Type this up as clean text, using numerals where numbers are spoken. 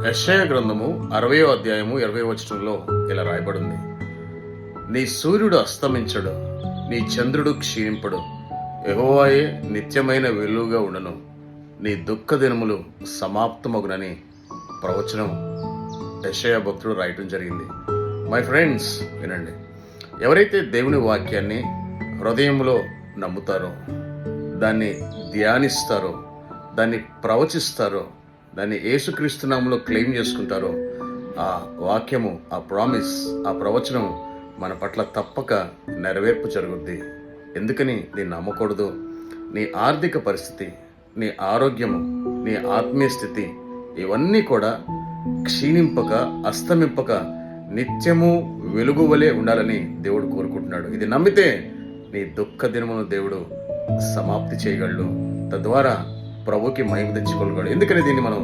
యెషయా గ్రంథము 60వ అధ్యాయము 20వ వచనంలో ఇలా రాయబడింది. నీ సూర్యుడు అస్తమించడు, నీ చంద్రుడు క్షీణింపడు, యెహోవాయే నిత్యమైన వెలుగుగా ఉండను, నీ దుఃఖ దినములు సమాప్తమగునని ప్రవచనం యెషయా భక్తుడు రాయటం జరిగింది. మై ఫ్రెండ్స్, వినండి. ఎవరైతే దేవుని వాక్యాన్ని హృదయంలో నమ్ముతారో, దాన్ని ధ్యానిస్తారో, దాన్ని ప్రవచిస్తారో, దాన్ని యేసుక్రీస్తు నామములో క్లెయిమ్ చేసుకుంటారో, ఆ వాక్యము, ఆ ప్రామిస్, ఆ ప్రవచనం మన పట్ల తప్పక నెరవేర్పు జరుగుద్ది. ఎందుకని దీన్ని నమ్మకూడదు? నీ ఆర్థిక పరిస్థితి, నీ ఆరోగ్యము, నీ ఆత్మీయ స్థితి ఇవన్నీ కూడా క్షీణింపక, అస్తమింపక నిత్యము వెలుగు వలె ఉండాలని దేవుడు కోరుకుంటున్నాడు. ఇది నమ్మితే నీ దుఃఖ దినమును దేవుడు సమాప్తి చేయగలడు. తద్వారా ప్రభుకి మహిమ తెచ్చుకోగలడు. ఎందుకని దీన్ని మనం